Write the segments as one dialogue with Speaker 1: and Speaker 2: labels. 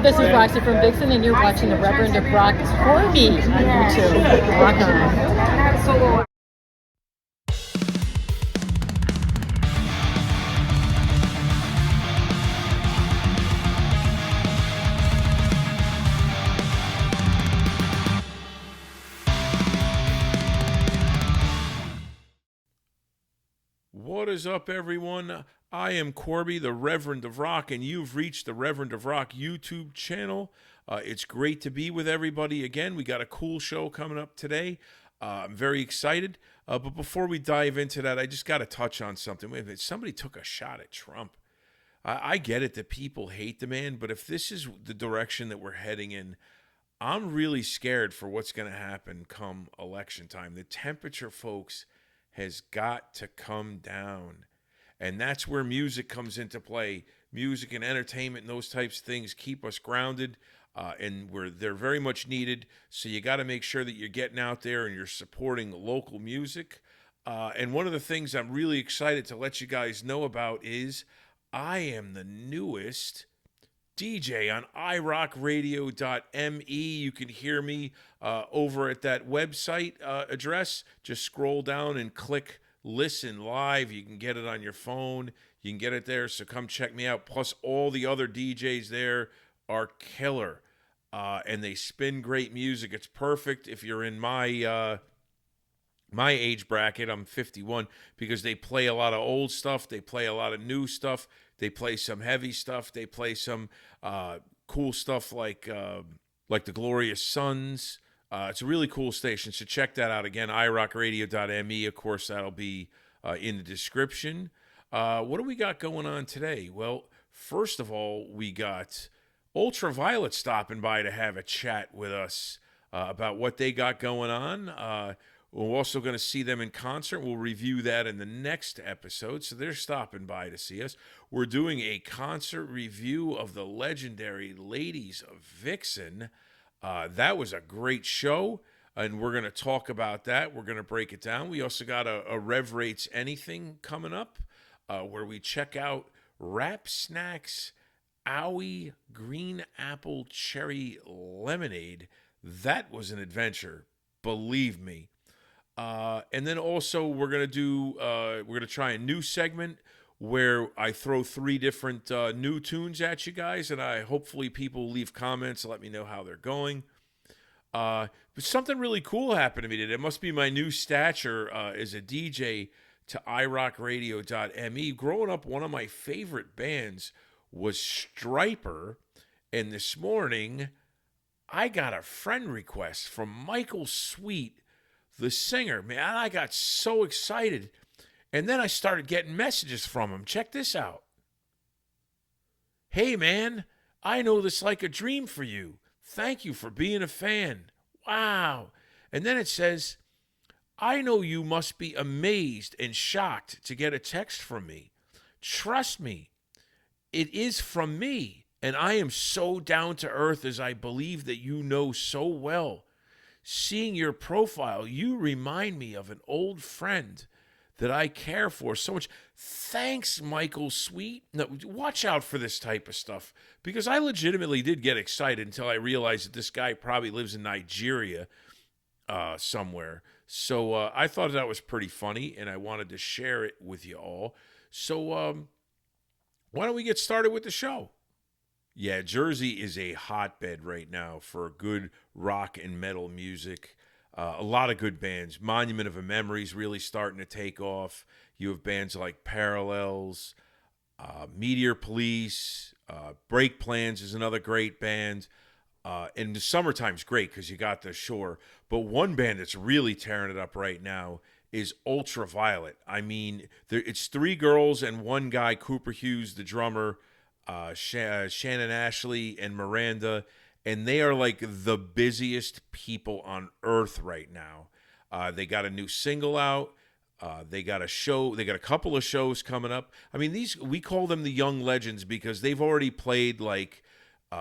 Speaker 1: This is Roxy from Vixen, and you're watching the Reverend of Rock Corby on YouTube. Rock on.
Speaker 2: What is up, everyone? I am Corby, the Reverend of Rock, and you've reached the Reverend of Rock YouTube channel. It's great to be with everybody again. We got a cool show coming up today. I'm very excited. But before we dive into that, I just got to touch on something. Wait a minute, somebody took a shot at Trump. I get it that people hate the man, but if this is the direction that we're heading in, I'm really scared for what's going to happen come election time. The temperature, folks, has got to come down. And that's where music comes into play. Music and entertainment and those types of things keep us grounded, and they're very much needed. So you got to make sure that you're getting out there and you're supporting local music. And one of the things I'm really excited to let you guys know about is I am the newest DJ on irockradio.me. You can hear me over at that website address. Just scroll down and click listen live. You can get it on your phone. You can get it there. So come check me out. Plus, all the other DJs there are killer, and they spin great music. It's perfect if you're in my age bracket. I'm 51, because they play a lot of old stuff. They play a lot of new stuff. They play some heavy stuff. They play some cool stuff like the Glorious Sons. It's a really cool station, so check that out. Again, irockradio.me. Of course, that'll be in the description. What do we got going on today? Well, first of all, we got Ultraviolet stopping by to have a chat with us about what they got going on. We're also going to see them in concert. We'll review that in the next episode. So they're stopping by to see us. We're doing a concert review of the legendary Ladies of Vixen. That was a great show, and we're going to talk about that. We're going to break it down. We also got a Rev Rates Anything coming up, where we check out Rap Snacks Owie Green Apple Cherry Lemonade. That was an adventure, believe me. And then also we're gonna try a new segment where I throw 3 different new tunes at you guys, and hopefully people leave comments and let me know how they're going. But something really cool happened to me today. It must be my new stature as a DJ to irockradio.me. Growing up, one of my favorite bands was Striper, and this morning I got a friend request from Michael Sweet, the singer. Man, I got so excited. And then I started getting messages from him. Check this out. Hey, man, I know this like a dream for you. Thank you for being a fan. Wow. And then it says, I know you must be amazed and shocked to get a text from me. Trust me, it is from me. And I am so down to earth, as I believe that you know so well. Seeing your profile, you remind me of an old friend that I care for so much. Thanks, Michael Sweet. Now, watch out for this type of stuff, because I legitimately did get excited until I realized that this guy probably lives in Nigeria somewhere. So I thought that was pretty funny, and I wanted to share it with you all. So why don't we get started with the show? Yeah, Jersey is a hotbed right now for good rock and metal music. A lot of good bands. Monument of a Memory is really starting to take off. You have bands like Parallels, Meteor Police, Break Plans is another great band. And the summertime's great because you got the shore. But one band that's really tearing it up right now is Ultraviolet. I mean, it's 3 girls and 1 guy, Cooper Hughes, the drummer, Shannon Ashley and Miranda, and they are like the busiest people on earth right now. They got a new single out. They got a show. They got a couple of shows coming up. I mean, we call them the young legends because they've already played like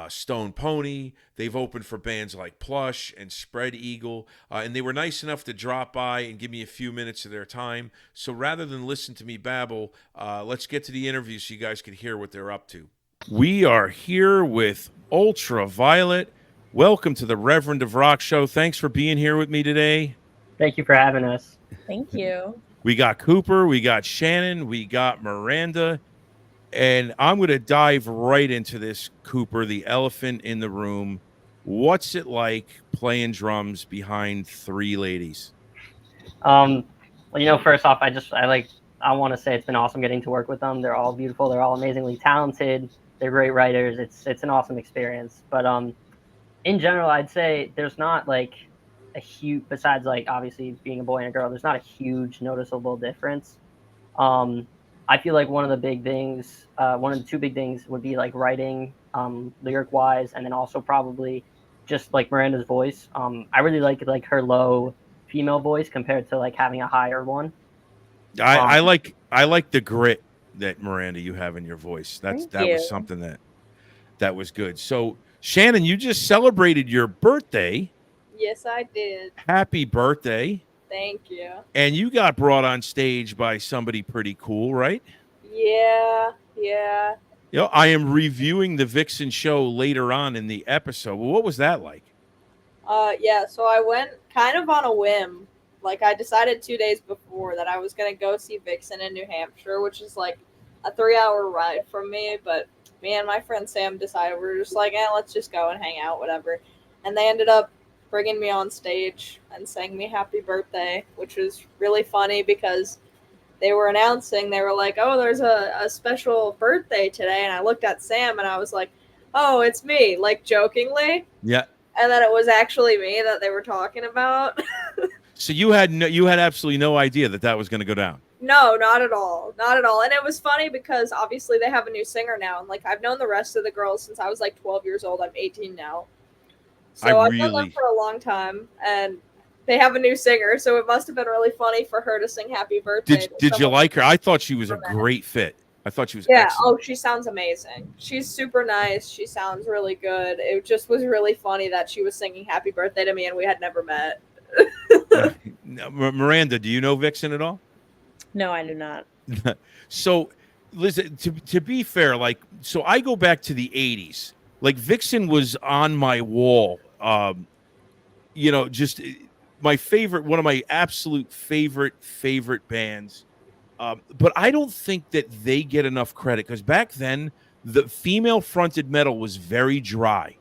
Speaker 2: Stone Pony. They've opened for bands like Plush and Spread Eagle, and they were nice enough to drop by and give me a few minutes of their time. So rather than listen to me babble, let's get to the interview so you guys can hear what they're up to. We are here with Ultraviolet. Welcome to the Reverend of Rock Show. Thanks for being here with me today.
Speaker 3: Thank you for having us.
Speaker 1: Thank you.
Speaker 2: We got Cooper, we got Shannon, we got Miranda, and I'm going to dive right into this, Cooper, the elephant in the room. What's it like playing drums behind three ladies?
Speaker 3: Well, first off, I want to say it's been awesome getting to work with them. They're all beautiful. They're all amazingly talented. They're great writers. It's an awesome experience. But in general, I'd say there's not like a huge, besides like obviously being a boy and a girl, there's not a huge noticeable difference. I feel like one of the two big things would be like writing, lyric wise, and then also probably just like Miranda's voice. I really like her low female voice compared to like having a higher one.
Speaker 2: I like the grit that Miranda you have in your voice. That
Speaker 1: you.
Speaker 2: was something that was good. So Shannon, you just celebrated your birthday.
Speaker 4: Yes, I did.
Speaker 2: Happy birthday.
Speaker 4: Thank you.
Speaker 2: And you got brought on stage by somebody pretty cool, right?
Speaker 4: Yeah.
Speaker 2: You know, I am reviewing the Vixen show later on in the episode. Well, what was that like?
Speaker 4: Yeah, so I went kind of on a whim. Like, I decided 2 days before that I was going to go see Vixen in New Hampshire, which is like a 3-hour ride from me. But me and my friend Sam decided we were just like, let's just go and hang out, whatever. And they ended up bringing me on stage and sang me happy birthday, which was really funny because they were announcing, they were like, oh, there's a special birthday today. And I looked at Sam and I was like, oh, it's me, like jokingly.
Speaker 2: Yeah.
Speaker 4: And then it was actually me that they were talking about.
Speaker 2: So you had absolutely no idea that was going to go down.
Speaker 4: No, not at all. Not at all. And it was funny because obviously they have a new singer now. And like I've known the rest of the girls since I was like 12 years old. I'm 18 now. So I've known them for a long time. And they have a new singer. So it must have been really funny for her to sing happy birthday.
Speaker 2: Did you like her? I thought she was a great fit. I thought she was excellent.
Speaker 4: Oh, she sounds amazing. She's super nice. She sounds really good. It just was really funny that she was singing happy birthday to me and we had never met.
Speaker 2: Miranda, do you know Vixen at all?
Speaker 1: No, I do not.
Speaker 2: So, listen, to be fair, like, so I go back to the 80s. Like, Vixen was on my wall. Just my favorite, one of my absolute favorite bands. But I don't think that they get enough credit because back then, the female-fronted metal was very dry.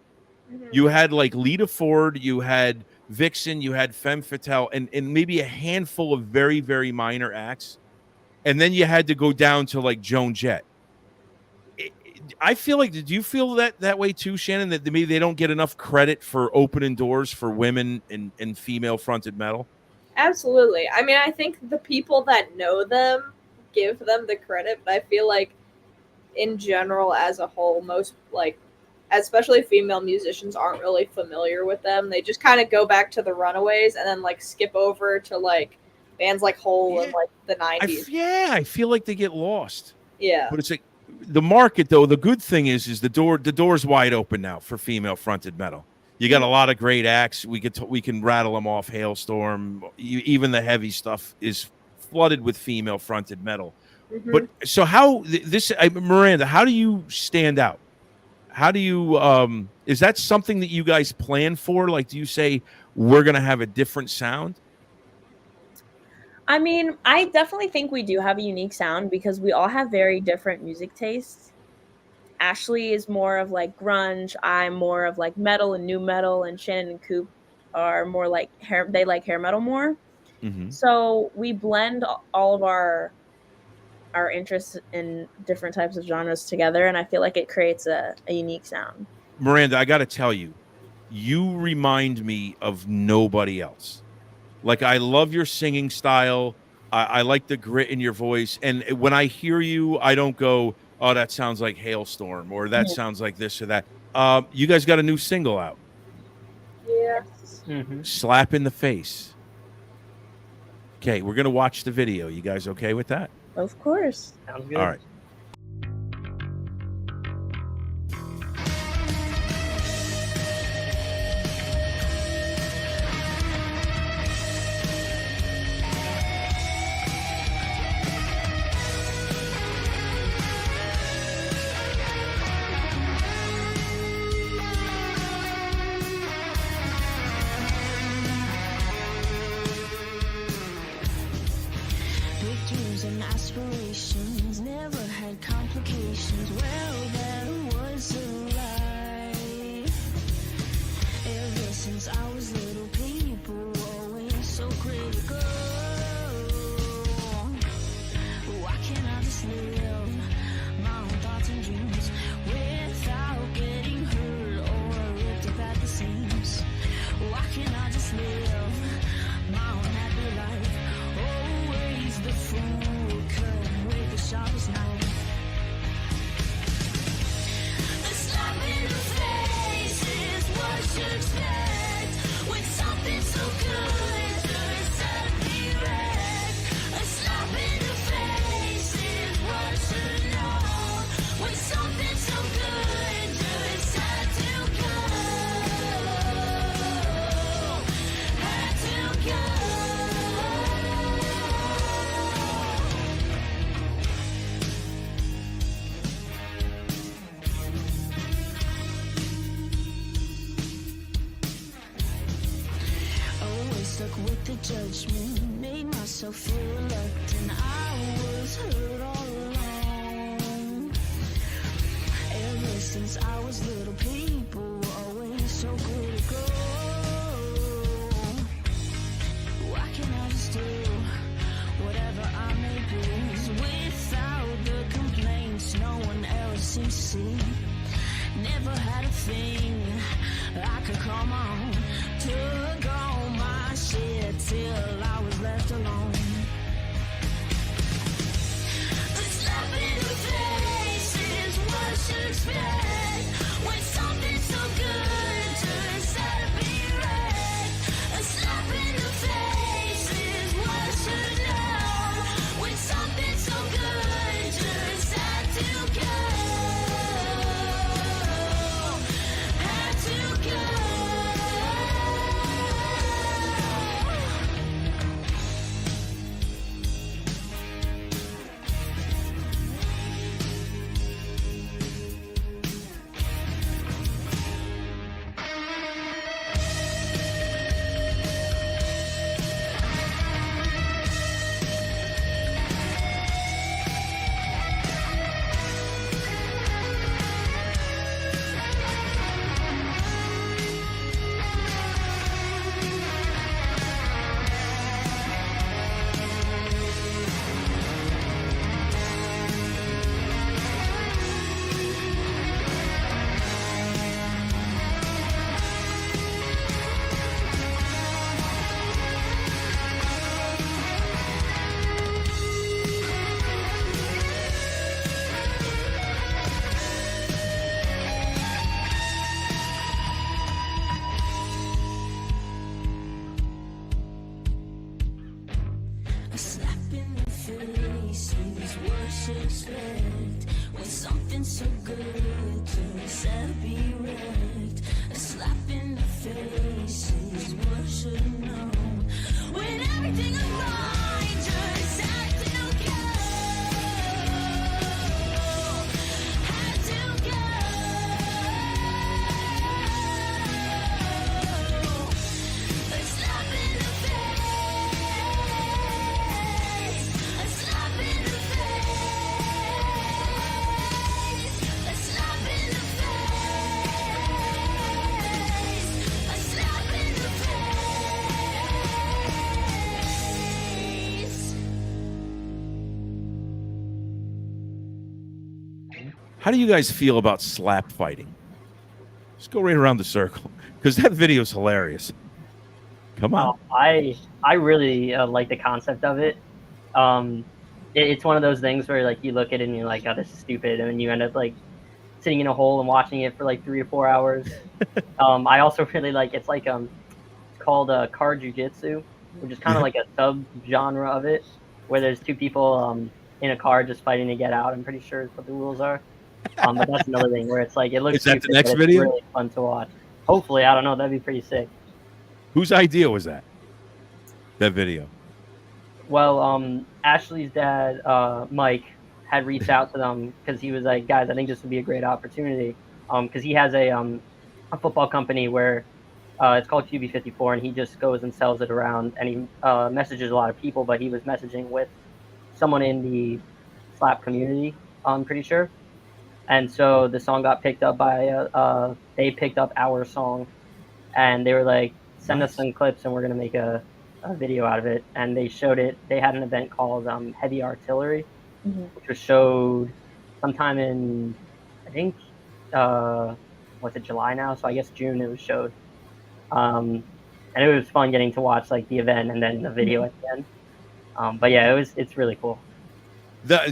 Speaker 2: Mm-hmm. You had, like, Lita Ford, you had Vixen, you had Femme Fatale, and maybe a handful of very, very minor acts. And then you had to go down to like Joan Jett. I feel like, did you feel that way too, Shannon, that maybe they don't get enough credit for opening doors for women in female fronted metal?
Speaker 4: Absolutely. I mean, I think the people that know them give them the credit, but I feel like in general, as a whole, most like, especially female musicians aren't really familiar with them. They just kind of go back to the Runaways and then like skip over to like bands like Hole in like the 90s.
Speaker 2: I feel like they get lost.
Speaker 4: Yeah.
Speaker 2: But it's like the market though, the good thing is the door's wide open now for female fronted metal. You got a lot of great acts. We can rattle them off. Hailstorm, even the heavy stuff is flooded with female fronted metal. Mm-hmm. But so Miranda, how do you stand out? How do you, is that something that you guys plan for? Like, do you say we're going to have a different sound?
Speaker 5: I mean, I definitely think we do have a unique sound because we all have very different music tastes. Ashley is more of like grunge. I'm more of like metal and new metal, and Shannon and Coop are more like hair. They like hair metal more. Mm-hmm. So we blend all of our interests in different types of genres together, and I feel like it creates a unique sound.
Speaker 2: Miranda, I got to tell you, you remind me of nobody else. Like, I love your singing style. I like the grit in your voice. And when I hear you, I don't go, oh, that sounds like Hailstorm, or that sounds like this or that. You guys got a new single out.
Speaker 4: Yeah.
Speaker 2: Mm-hmm. Slap in the Face. Okay, we're going to watch the video. You guys okay with that?
Speaker 5: Of course.
Speaker 3: Sounds good.
Speaker 2: All right.
Speaker 6: the judgment, made myself feel reluctant. I was hurt all along. Ever since I was little, people were always so critical. Why can't I just do whatever I may please without the complaints no one else seems to see? Never had a thing I could come on. Took all my shit till I was left alone. A slap in the face is what you expect when something so good turns out to be right. A slap in the face is what you know when something so good turns out to go.
Speaker 2: How do you guys feel about slap fighting? Just go right around the circle, because that video is hilarious. Come on.
Speaker 3: I really like the concept of it. It's one of those things where like you look at it and you're like, oh, this is stupid, and then you end up like sitting in a hole and watching it for like 3 or 4 hours. I also really like it's called car jujitsu, which is kind of like a sub genre of it, where there's 2 people in a car just fighting to get out. I'm pretty sure is what the rules are. But that's another thing where it's like it looks.
Speaker 2: Is that
Speaker 3: stupid,
Speaker 2: the next
Speaker 3: but
Speaker 2: video?
Speaker 3: It's really fun to watch. Hopefully, I don't know. That'd be pretty sick.
Speaker 2: Whose idea was that? That video.
Speaker 3: Well, Ashley's dad, Mike, had reached out to them because he was like, guys, I think this would be a great opportunity. Because he has a football company where it's called QB54, and he just goes and sells it around, and he messages a lot of people, but he was messaging with someone in the slap community, I'm pretty sure. And so the song got picked up by, they picked up our song, and they were like, send us some clips and we're going to make a video out of it. And they showed it. They had an event called Heavy Artillery, which was showed sometime in, I think, what's it, July now? So I guess June it was showed. And it was fun getting to watch like the event and then the video at the end. But yeah, it's really cool.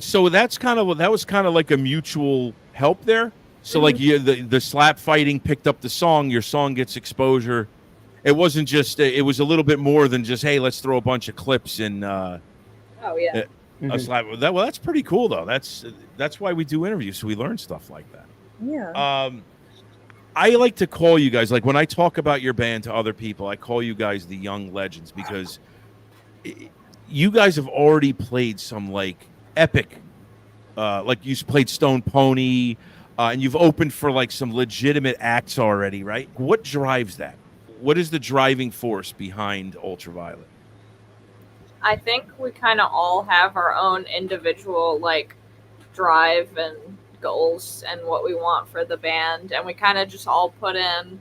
Speaker 2: So that was kind of like a mutual help there. So like the slap fighting picked up the song, your song gets exposure. It wasn't just, it was a little bit more than just, hey, let's throw a bunch of clips in a slap. That's pretty cool though. That's why we do interviews, so we learn stuff like that.
Speaker 5: Yeah.
Speaker 2: I like to call you guys, like when I talk about your band to other people, I call you guys the young legends, because you guys have already played some like epic, like you played Stone Pony, and you've opened for like some legitimate acts already, right? What drives that? What is the driving force behind Ultraviolet?
Speaker 4: I think we kind of all have our own individual like drive and goals and what we want for the band, and we kind of just all put in.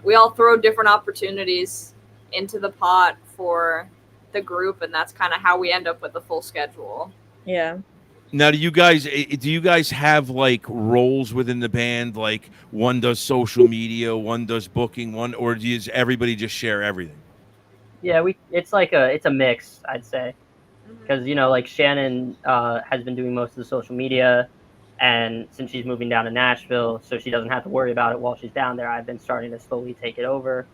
Speaker 4: We all throw different opportunities into the pot for the group, and that's kind of how we end up with the full schedule.
Speaker 5: Yeah.
Speaker 2: Now, do you guys have like roles within the band? Like one does social media, one does booking, or does everybody just share everything?
Speaker 3: Yeah, it's a mix, I'd say, because like Shannon has been doing most of the social media, and since she's moving down to Nashville, so she doesn't have to worry about it while she's down there, I've been starting to slowly take it over,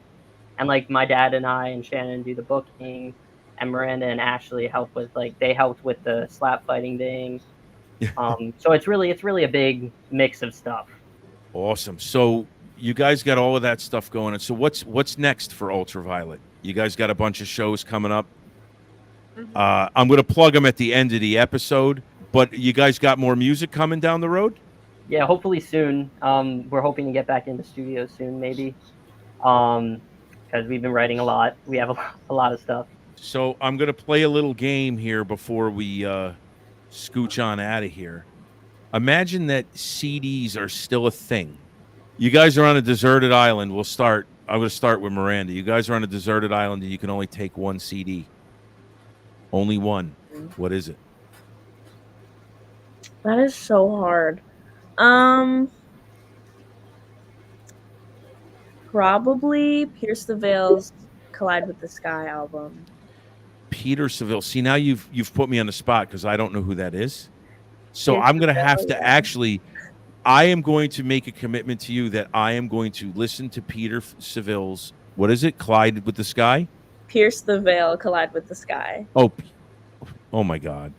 Speaker 3: and like my dad and I and Shannon do the booking, and Miranda and Ashley help with they helped with the slap fighting thing. So it's really a big mix of stuff.
Speaker 2: Awesome. So you guys got all of that stuff going. And so what's next for Ultraviolet? You guys got a bunch of shows coming up. I'm going to plug them at the end of the episode, but you guys got more music coming down the road?
Speaker 3: Yeah, hopefully soon. We're hoping to get back into studios soon, maybe, because we've been writing a lot. We have a lot of stuff.
Speaker 2: So I'm going to play a little game here before we scooch on out of here. Imagine that CDs are still a thing. You guys are on a deserted island. I'm going to start with Miranda. You guys are on a deserted island and you can only take one CD. Only one. What is it?
Speaker 5: That is so hard. Probably Pierce the Veil's Collide with the Sky album.
Speaker 2: Peter Seville. See, now you've put me on the spot because I don't know who that is. So
Speaker 5: Pierce
Speaker 2: I'm going to
Speaker 5: Seville,
Speaker 2: have to
Speaker 5: yeah.
Speaker 2: actually, I am going to make a commitment to you that I am going to listen to Peter Seville's, what is it? Collide with the Sky?
Speaker 5: Pierce the Veil, Collide with the Sky.
Speaker 2: Oh my God.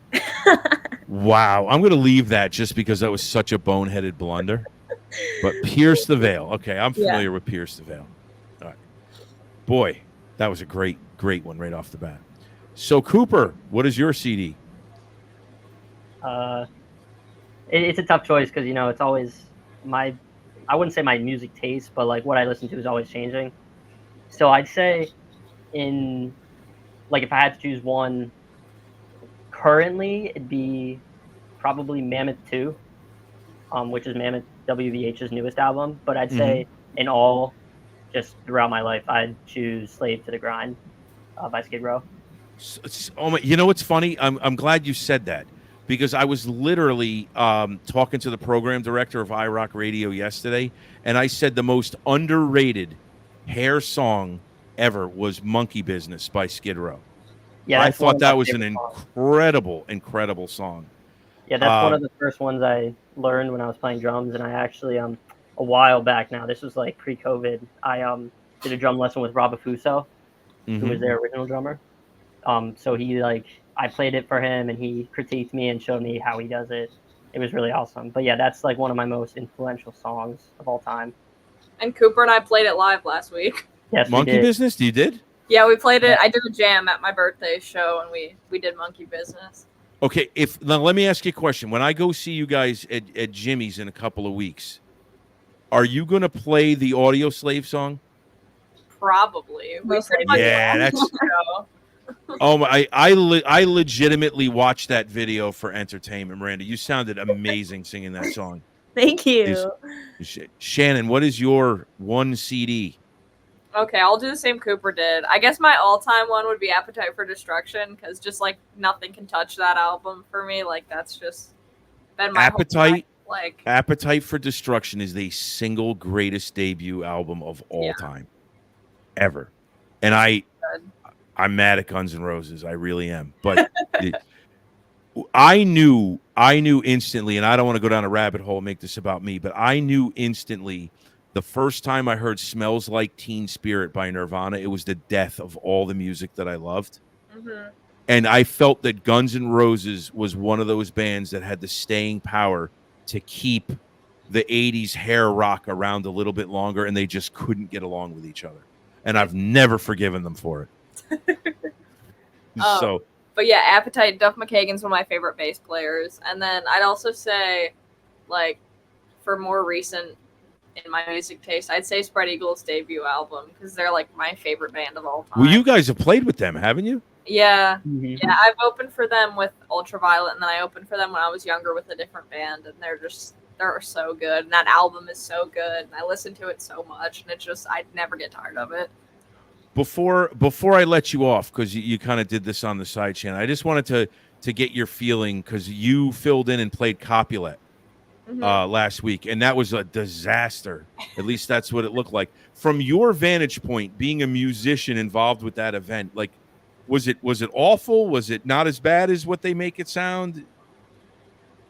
Speaker 2: Wow. I'm going to leave that just because that was such a boneheaded blunder. But Pierce the Veil. Okay, I'm familiar with Pierce the Veil. All right. Boy, that was a great one right off the bat. So, Cooper, what is your CD?
Speaker 3: It's a tough choice because it's always I wouldn't say my music taste, but like what I listen to is always changing. So I'd say if I had to choose one currently, it'd be probably Mammoth 2, which is Mammoth WVH's newest album. But I'd say in all, just throughout my life, I'd choose Slave to the Grind by Skid Row.
Speaker 2: You know what's funny? I'm glad you said that because I was literally talking to the program director of iRock Radio yesterday, and I said the most underrated hair song ever was Monkey Business by Skid Row.
Speaker 3: Yeah,
Speaker 2: I thought that was an incredible song.
Speaker 3: Yeah, that's one of the first ones I learned when I was playing drums, and I actually a while back now, this was like pre-COVID, I did a drum lesson with Rob Afuso, who was their original drummer. So he I played it for him, and he critiqued me and showed me how he does it. It was really awesome. But yeah, that's like one of my most influential songs of all time.
Speaker 4: And Cooper and I played it live last week.
Speaker 3: Yes,
Speaker 2: Monkey Business? You did?
Speaker 4: Yeah, we played it. I did a jam at my birthday show, and we did Monkey Business.
Speaker 2: Okay, now let me ask you a question. When I go see you guys at Jimmy's in a couple of weeks, are you going to play the Audio Slave song?
Speaker 4: Probably.
Speaker 2: That's. Oh my! I legitimately watched that video for entertainment, Miranda. You sounded amazing singing that song.
Speaker 5: Thank you.
Speaker 2: Shannon, what is your one CD?
Speaker 4: Okay, I'll do the same Cooper did. I guess my all-time one would be Appetite for Destruction, because just nothing can touch that album for me. That's just been my
Speaker 2: Appetite.
Speaker 4: Whole life.
Speaker 2: Appetite for Destruction is the single greatest debut album of all time, ever. And I'm mad at Guns N' Roses. I really am. But I knew instantly, and I don't want to go down a rabbit hole and make this about me, but I knew instantly the first time I heard Smells Like Teen Spirit by Nirvana, it was the death of all the music that I loved. And I felt that Guns N' Roses was one of those bands that had the staying power to keep the 80s hair rock around a little bit longer, and they just couldn't get along with each other. And I've never forgiven them for it.
Speaker 4: But yeah, Appetite, Duff McKagan's one of my favorite bass players. And then I'd also say, for more recent in my music taste, I'd say Spread Eagle's debut album, because they're my favorite band of all time.
Speaker 2: Well, you guys have played with them, haven't you?
Speaker 4: Yeah.
Speaker 3: Mhm.
Speaker 4: Yeah, I've opened for them with Ultraviolet, and then I opened for them when I was younger with a different band, and they're so good. And that album is so good, and I listen to it so much, and I never get tired of it.
Speaker 2: Before I let you off, because you kind of did this on the side channel, I just wanted to get your feeling, because you filled in and played Capulet last week, and that was a disaster. At least that's what it looked like. From your vantage point, being a musician involved with that event, like, was it awful? Was it not as bad as what they make it sound?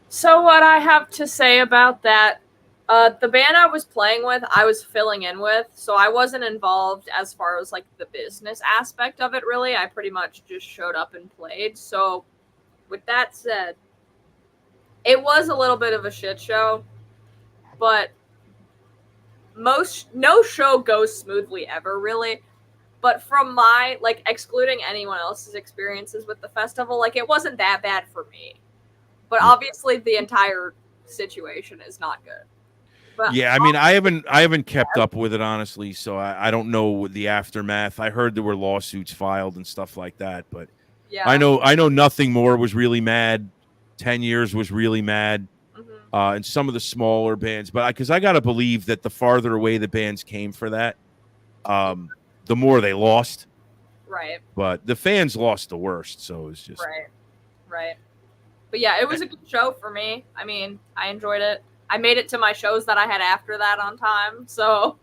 Speaker 4: So what I have to say about that, the band I was playing with, I was filling in with, so I wasn't involved as far as like the business aspect of it really. I pretty much just showed up and played. So with that said, it was a little bit of a shit show, but no show goes smoothly ever really. But from my, like, excluding anyone else's experiences with the festival, like, it wasn't that bad for me. But obviously the entire situation is not good. But
Speaker 2: Yeah, I mean, I haven't kept up with it, honestly, so I don't know the aftermath. I heard there were lawsuits filed and stuff like that, but
Speaker 4: yeah.
Speaker 2: I know Nothing More was really mad. 10 Years was really mad. And some of the smaller bands, but because I got to believe that the farther away the bands came for that, the more they lost.
Speaker 4: Right.
Speaker 2: But the fans lost the worst, so it was just
Speaker 4: Right. But yeah, it was a good show for me. I mean, I enjoyed it. I made it to my shows that I had after that on time, so.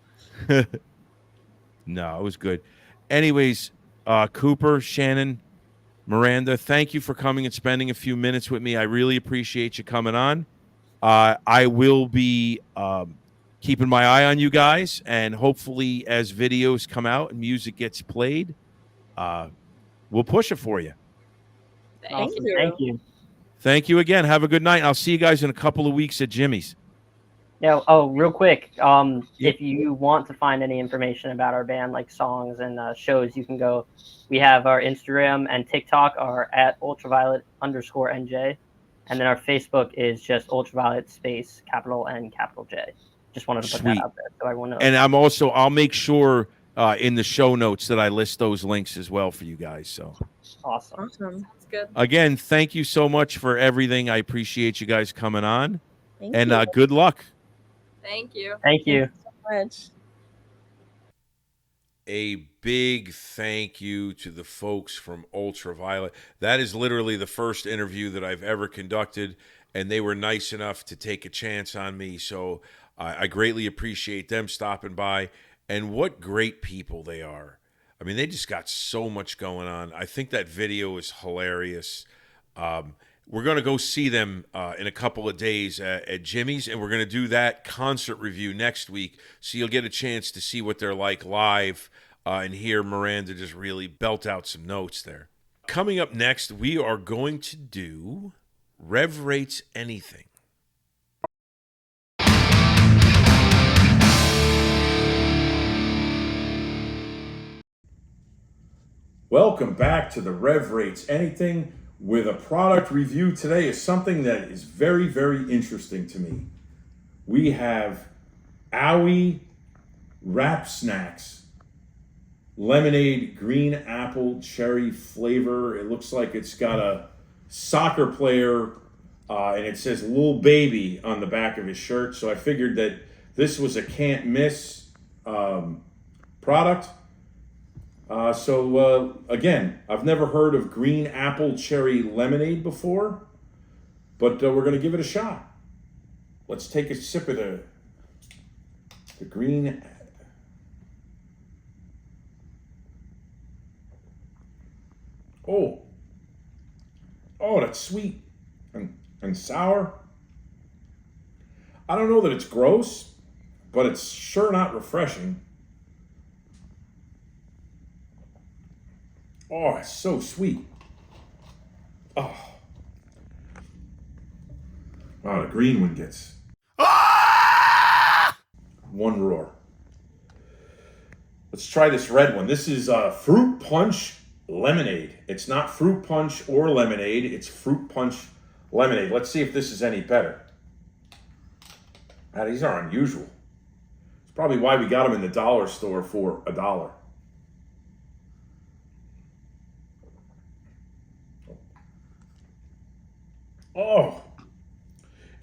Speaker 2: No, it was good. Anyways, Cooper, Shannon, Miranda, thank you for coming and spending a few minutes with me. I really appreciate you coming on. I will be keeping my eye on you guys, and hopefully as videos come out and music gets played, we'll push it for you.
Speaker 4: Thank
Speaker 3: Awesome.
Speaker 4: you.
Speaker 3: Thank you.
Speaker 2: Thank you again. Have a good night. I'll see you guys in a couple of weeks at Jimmy's.
Speaker 3: Yeah. Oh, real quick.
Speaker 2: Yep.
Speaker 3: If you want to find any information about our band, like songs and shows, you can go. We have our Instagram and TikTok are at ultraviolet_NJ, and then our Facebook is just ultraviolet space capital N capital J. Just wanted to put
Speaker 2: Sweet.
Speaker 3: that out there so everyone knows.
Speaker 2: And I'll make sure in the show notes that I list those links as well for you guys. So
Speaker 3: Awesome.
Speaker 4: That's good.
Speaker 2: again, thank you so much for everything. I appreciate you guys coming on,
Speaker 5: Thank
Speaker 2: and
Speaker 5: you
Speaker 2: good luck.
Speaker 4: Thank you.
Speaker 3: Thank you.
Speaker 5: so much.
Speaker 2: A big thank you to the folks from Ultraviolet. That is literally the first interview that I've ever conducted, and they were nice enough to take a chance on me. So I greatly appreciate them stopping by, and what great people they are. I mean, they just got so much going on. I think that video is hilarious. We're going to go see them in a couple of days at Jimmy's, and we're going to do that concert review next week, so you'll get a chance to see what they're like live and hear Miranda just really belt out some notes there. Coming up next, we are going to do Rev Rates Anything. Welcome back to the Rev Rates Anything, with a product review. Today is something that is very, very interesting to me. We have Owie Wrap Snacks lemonade, green apple cherry flavor. It looks like it's got a soccer player and it says Lil Baby on the back of his shirt. So I figured that this was a can't miss product. Again, I've never heard of green apple cherry lemonade before, but we're going to give it a shot. Let's take a sip of the green. Oh, that's sweet and sour. I don't know that it's gross, but it's sure not refreshing. Oh, it's so sweet. Oh, the green one gets one roar. Let's try this red one. This is fruit punch lemonade. It's not fruit punch or lemonade. It's fruit punch lemonade. Let's see if this is any better. These are unusual. It's probably why we got them in the dollar store for $1.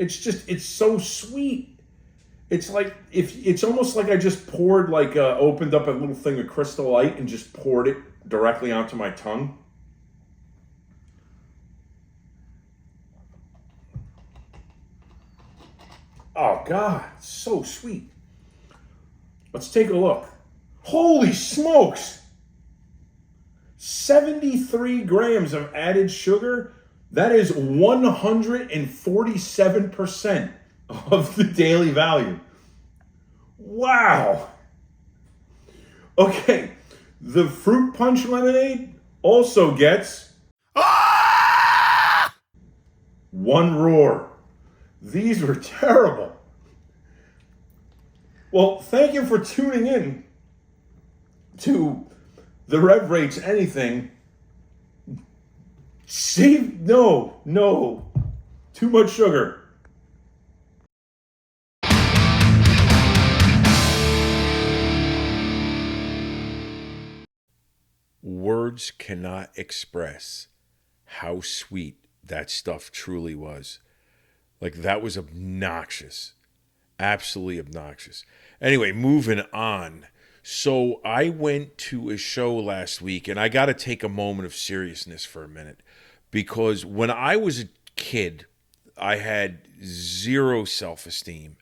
Speaker 2: it's so sweet. It's like, it's almost like I just poured, like, opened up a little thing of Crystal Light and just poured it directly onto my tongue. Oh, God, so sweet. Let's take a look. Holy smokes! 73 grams of added sugar. That is 147% of the daily value. Wow. Okay, the fruit punch lemonade also gets one roar. These were terrible. Well, thank you for tuning in to the Rev Rates Anything. No, too much sugar. Words cannot express how sweet that stuff truly was. Like, that was obnoxious. Absolutely obnoxious. Anyway, moving on. So I went to a show last week, and I got to take a moment of seriousness for a minute, because when I was a kid, I had zero self-esteem,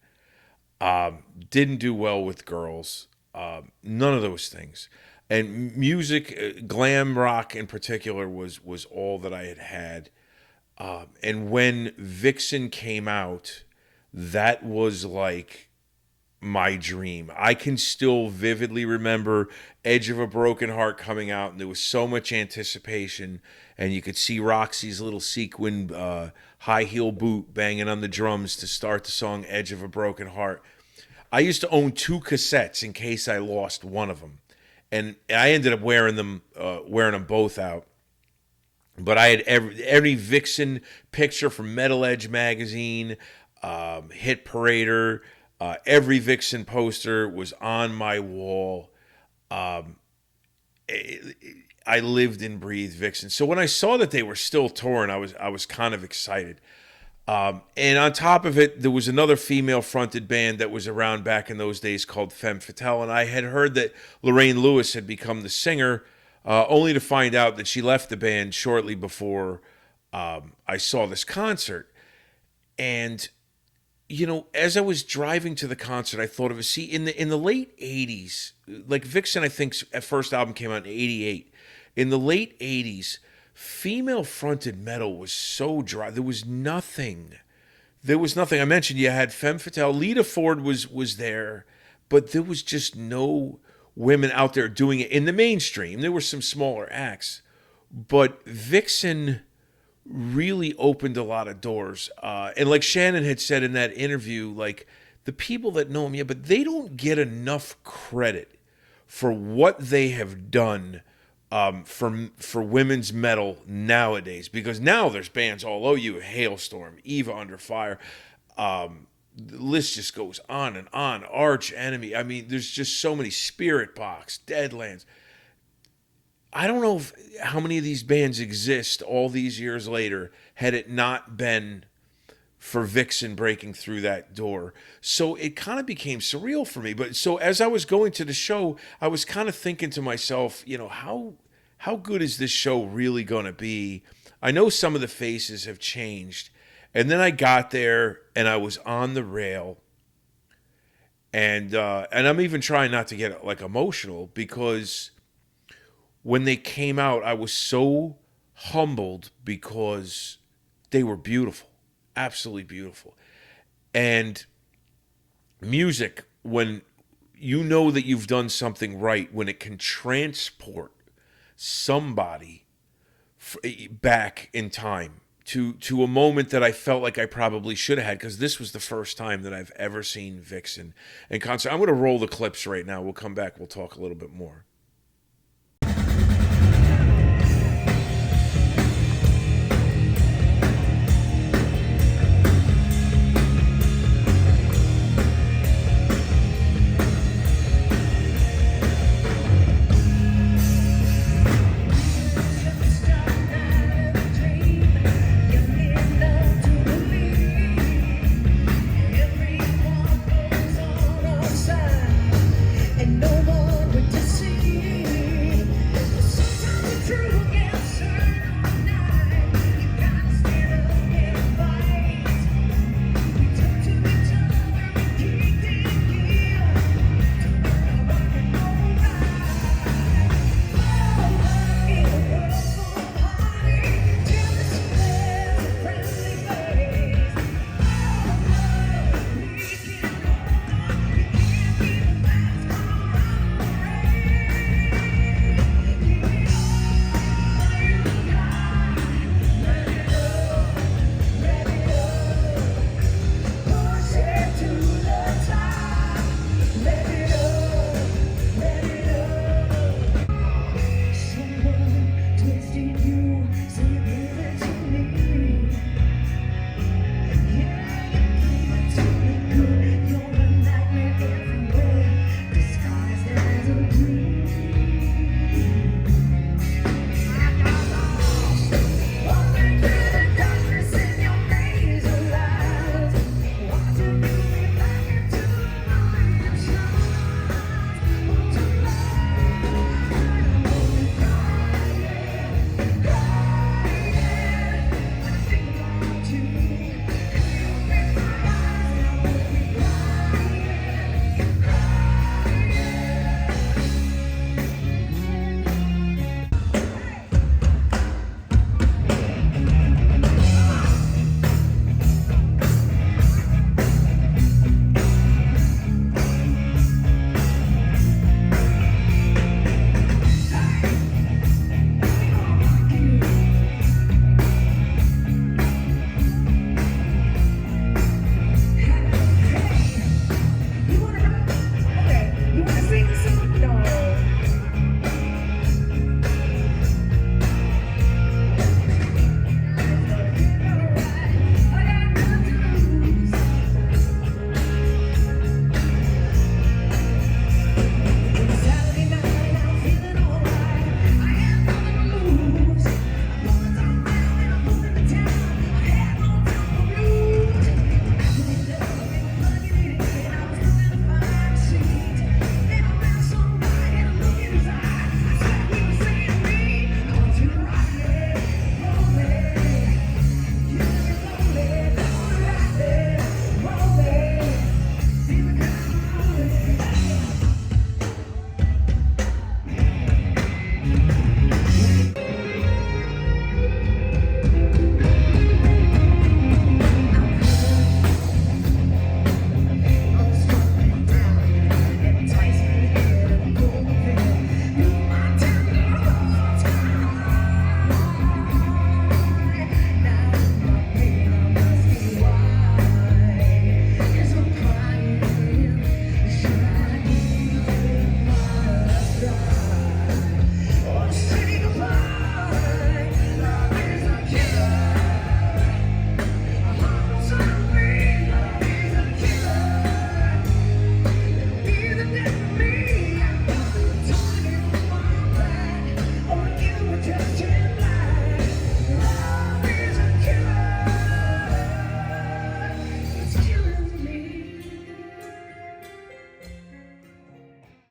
Speaker 2: didn't do well with girls, none of those things. And music, glam rock in particular, was all that I had. And when Vixen came out, that was like my dream. I can still vividly remember Edge of a Broken Heart coming out, and there was so much anticipation, and you could see Roxy's little sequin high heel boot banging on the drums to start the song Edge of a Broken Heart. I used to own 2 cassettes in case I lost one of them, and I ended up wearing them both out. But I had every Vixen picture from Metal Edge magazine, Hit Parader, every Vixen poster was on my wall. I lived and breathed Vixen. So when I saw that they were still touring, I was kind of excited. And on top of it, there was another female-fronted band that was around back in those days called Femme Fatale, and I had heard that Lorraine Lewis had become the singer, only to find out that she left the band shortly before I saw this concert. And, you know, as I was driving to the concert, I thought of it. See, in the late 80s, like Vixen, I think, first album came out in 88. In the late 80s, female-fronted metal was so dry. There was nothing. I mentioned you had Femme Fatale. Lita Ford was there, but there was just no women out there doing it in the mainstream. There were some smaller acts, but Vixen really opened a lot of doors. And like Shannon had said in that interview, like, the people that know him, but they don't get enough credit for what they have done for women's metal nowadays, because now there's bands all over you: Hailstorm, Eva Under Fire, the list just goes on and on. Arch Enemy. I mean, there's just so many. Spirit Box, Deadlands. I don't know how many of these bands exist all these years later had it not been for Vixen breaking through that door. So it kind of became surreal for me. But so as I was going to the show, I was kind of thinking to myself, you know, how good is this show really going to be? I know some of the faces have changed. And then I got there and I was on the rail. And I'm even trying not to get like emotional, because when they came out, I was so humbled because they were beautiful. Absolutely beautiful. And music, when you know that you've done something right, when it can transport somebody back in time to a moment that I felt like I probably should have had, because this was the first time that I've ever seen Vixen in concert. I'm going to roll the clips right now. We'll come back. We'll talk a little bit more.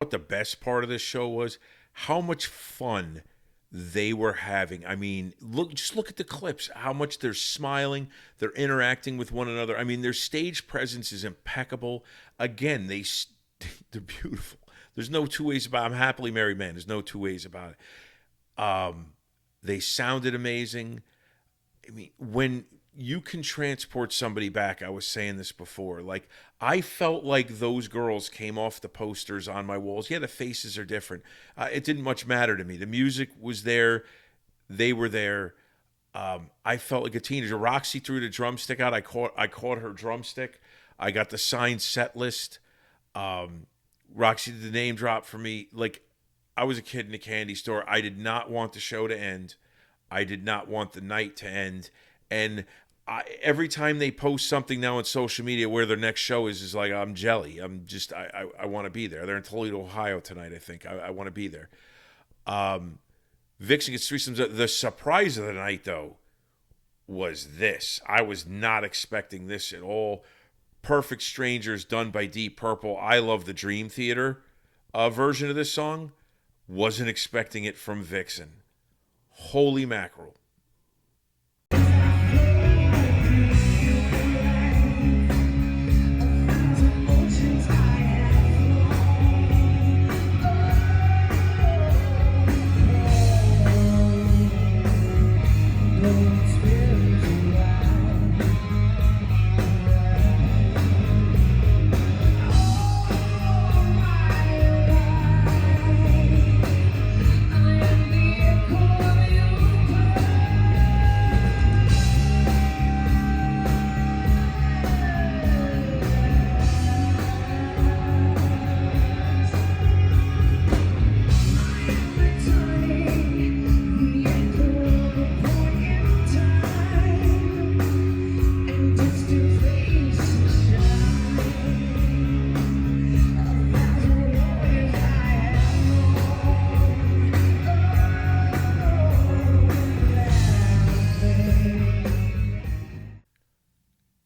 Speaker 2: what the best part of this show was? How much fun they were having. I mean, just look at the clips, how much they're smiling, they're interacting with one another. I mean, their stage presence is impeccable. Again, they're beautiful. There's no two ways about it. I'm a happily married man. There's no two ways about it. They sounded amazing. I mean, when you can transport somebody back, I was saying this before, like, I felt like those girls came off the posters on my walls. Yeah, the faces are different. It didn't much matter to me. The music was there. They were there. I felt like a teenager. Roxy threw the drumstick out. I caught her drumstick. I got the signed set list. Roxy did the name drop for me. Like, I was a kid in a candy store. I did not want the show to end. I did not want the night to end. And every time they post something now on social media where their next show is like, I'm jelly. I want to be there. They're in Toledo, Ohio tonight, I think. I want to be there. Vixen gets threesomes. The surprise of the night, though, was this. I was not expecting this at all. Perfect Strangers, done by Deep Purple. I love the Dream Theater version of this song. Wasn't expecting it from Vixen. Holy mackerel.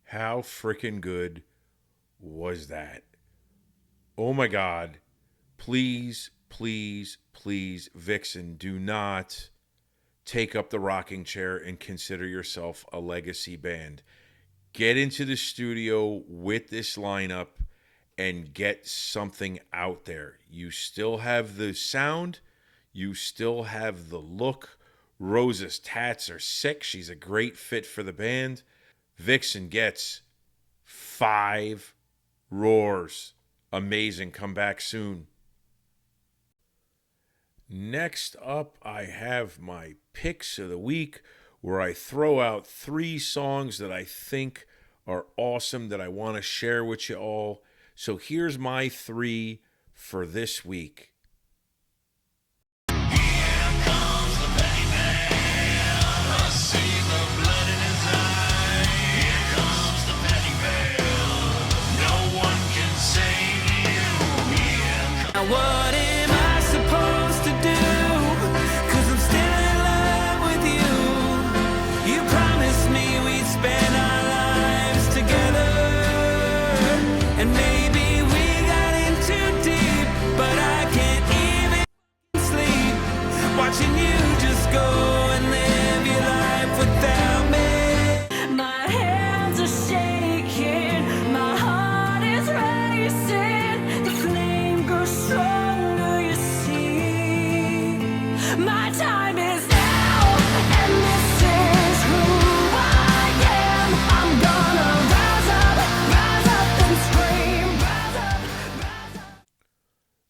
Speaker 2: How freaking good was that? Oh my God. Please, please, please, Vixen, do not take up the rocking chair and consider yourself a legacy band. Get into the studio with this lineup and get something out there. You still have the sound. You still have the look. Rosa's tats are sick. She's a great fit for the band. Vixen gets 5 roars. Amazing. Come back soon. Next up, I have my picks of the week, where I throw out 3 songs that I think are awesome that I want to share with you all. So here's my 3 for this week.
Speaker 6: What am I supposed to do? 'Cause I'm still in love with you. You promised me we'd spend our lives together, and maybe we got in too deep, but I can't even sleep watching you just go and live your life without me. My hands are shaking, my heart is racing, the flame grows stronger, you see. My time is now, and this is who I am. I'm gonna rise up and scream, rise up.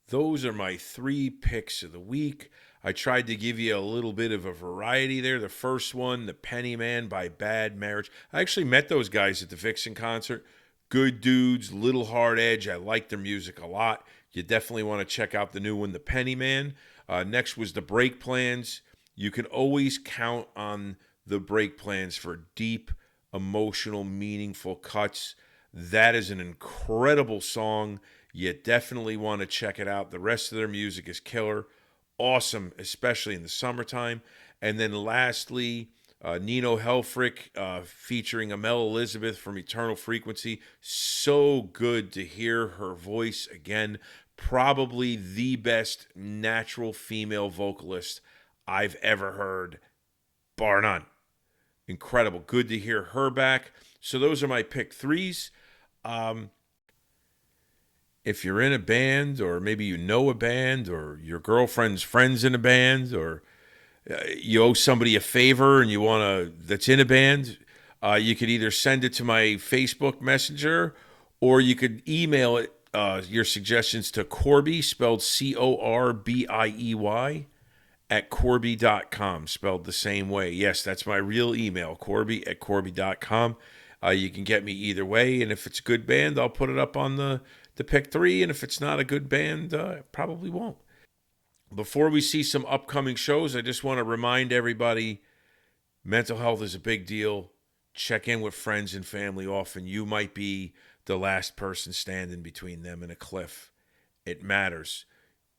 Speaker 2: Those are my 3 picks of the week. I tried to give you a little bit of a variety there. The first one, the Pennyman by Bad Marriage. I actually met those guys at the Vixen concert. Good dudes, little hard edge. I like their music a lot. You definitely want to check out the new one, the Pennyman. Next was the Break Plans. You can always count on the Break Plans for deep, emotional, meaningful cuts. That is an incredible song. You definitely want to check it out. The rest of their music is killer. Awesome, especially in the summertime. And then lastly, Nino Helfrich featuring Amel Elizabeth from Eternal Frequency. So good to hear her voice again. probably the best natural female vocalist I've ever heard, bar none. Incredible. Good to hear her back. So those are my pick threes. If you're in a band, or maybe you know a band, or your girlfriend's friend's in a band, or you owe somebody a favor and you want to, that's in a band, you could either send it to my Facebook Messenger, or you could email it, your suggestions to Corby, spelled Corbiey, at Corby.com, spelled the same way. Yes, that's my real email, Corby at Corby.com. You can get me either way, and if it's a good band, I'll put it up on the pick three, and if it's not a good band, probably won't. Before we see some upcoming shows, I just want to remind everybody, mental health is a big deal. Check in with friends and family often. You might be the last person standing between them and a cliff. It matters.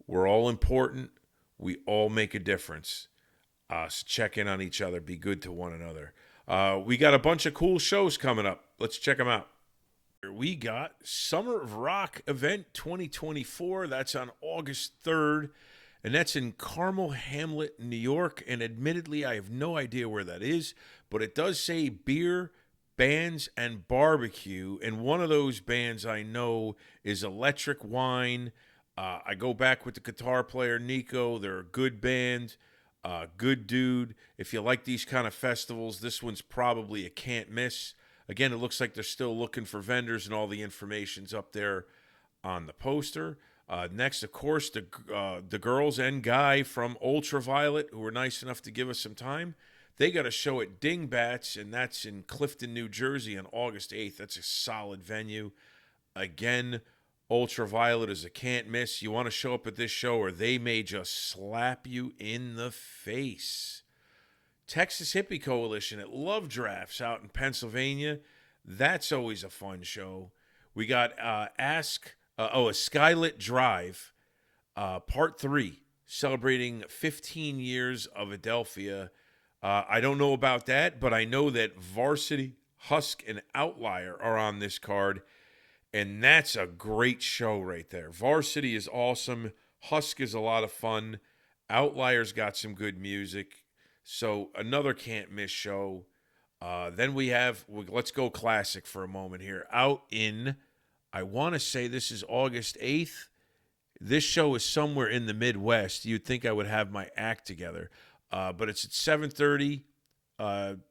Speaker 2: We're all important. We all make a difference. So check in on each other. Be good to one another. We got a bunch of cool shows coming up. Let's check them out. We got Summer of Rock Event 2024. That's on August 3rd. And that's in Carmel Hamlet, New York. And admittedly, I have no idea where that is. But it does say beer, bands, and barbecue. And one of those bands I know is Electric Wine. I go back with the guitar player, Nico. They're a good band. Good dude. If you like these kind of festivals, this one's probably a can't miss. Again, it looks like they're still looking for vendors, and all the information's up there on the poster. Next, of course, the girls and guy from Ultraviolet, who were nice enough to give us some time. They got a show at Dingbats, and that's in Clifton, New Jersey on August 8th. That's a solid venue. Again, Ultraviolet is a can't miss. You want to show up at this show, or they may just slap you in the face. Texas Hippie Coalition at Love Drafts out in Pennsylvania. That's always a fun show. We got a Skylit Drive, Part 3, celebrating 15 years of Adelphia. I don't know about that, but I know that Varsity, Husk, and Outlier are on this card, and that's a great show right there. Varsity is awesome. Husk is a lot of fun. Outlier's got some good music. So another can't miss show. Then we have, let's go classic for a moment here. Out in, I want to say this is August 8th. This show is somewhere in the Midwest. You'd think I would have my act together. But it's at 7:30. And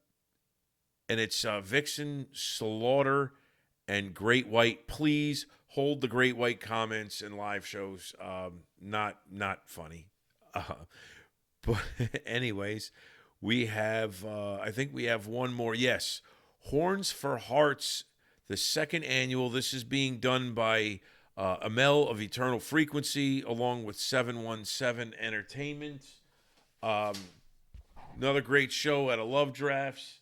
Speaker 2: it's Vixen, Slaughter, and Great White. Please hold the Great White comments and live shows. Not funny. But anyways, we have, I think we have one more. Yes, Horns for Hearts, the second annual. This is being done by Amel of Eternal Frequency, along with 717 Entertainment. Another great show at a Love Drafts.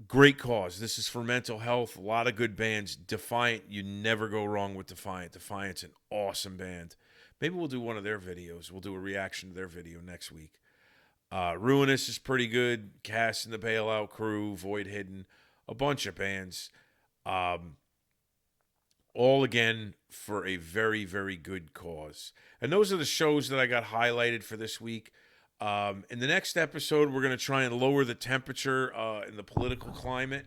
Speaker 2: Great cause. This is for mental health. A lot of good bands. Defiant, you never go wrong with Defiant. Defiant's an awesome band. Maybe we'll do one of their videos. We'll do a reaction to their video next week. Ruinous is pretty good. Cass and the Bailout Crew, Void Hidden, a bunch of bands. All again for a very, very good cause. And those are the shows that I got highlighted for this week. In the next episode, we're going to try and lower the temperature in the political climate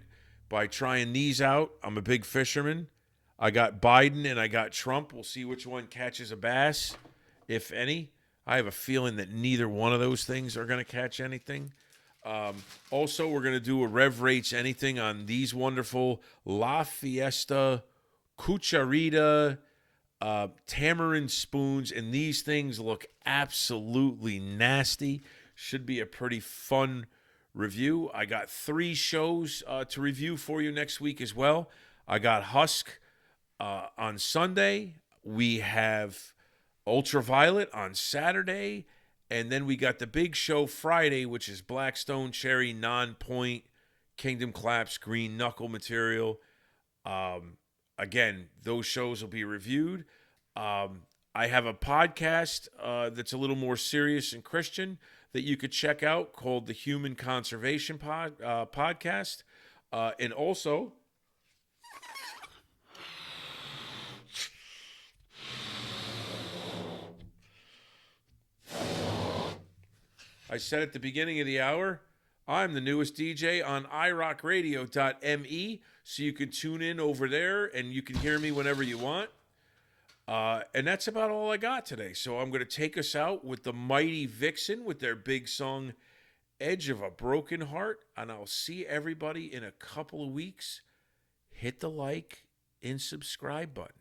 Speaker 2: by trying these out. I'm a big fisherman. I got Biden and I got Trump. We'll see which one catches a bass, if any. I have a feeling that neither one of those things are going to catch anything. Also, we're going to do a Rev Rates Anything on these wonderful La Fiesta, Cucharita, tamarind spoons, and these things look absolutely nasty. Should be a pretty fun review. I got 3 shows to review for you next week as well. I got Husk on Sunday. We have Ultraviolet on Saturday, and then we got the big show Friday, which is Blackstone Cherry, Non-Point, Kingdom Claps, Green Knuckle material. Again, those shows will be reviewed. I have a podcast that's a little more serious and Christian that you could check out called the Human Conservation Podcast. And also, I said at the beginning of the hour, I'm the newest DJ on irockradio.me, so you can tune in over there and you can hear me whenever you want. And that's about all I got today. So I'm going to take us out with the Mighty Vixen with their big song, Edge of a Broken Heart. And I'll see everybody in a couple of weeks. Hit the like and subscribe button.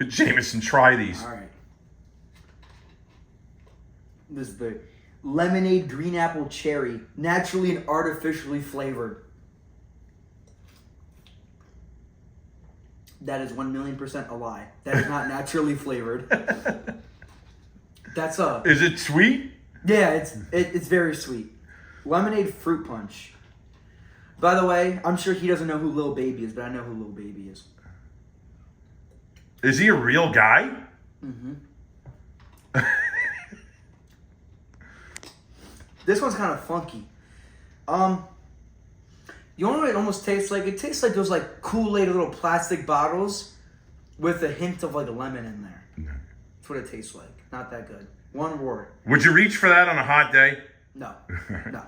Speaker 2: Jameson, try these.
Speaker 7: All right. This is the lemonade green apple cherry, naturally and artificially flavored. That is 1,000,000% a lie. That is not naturally flavored. That's a.
Speaker 2: Is it sweet?
Speaker 7: Yeah, it's very sweet. Lemonade fruit punch. By the way, I'm sure he doesn't know who Lil Baby is, but I know who Lil Baby is.
Speaker 2: Is he a real guy?
Speaker 7: Mm-hmm. This one's kind of funky. You know what it almost tastes like? It tastes like those like Kool-Aid little plastic bottles with a hint of like a lemon in there.
Speaker 2: No.
Speaker 7: That's what it tastes like. Not that good. One word.
Speaker 2: Would you reach for that on a hot day?
Speaker 7: No. No.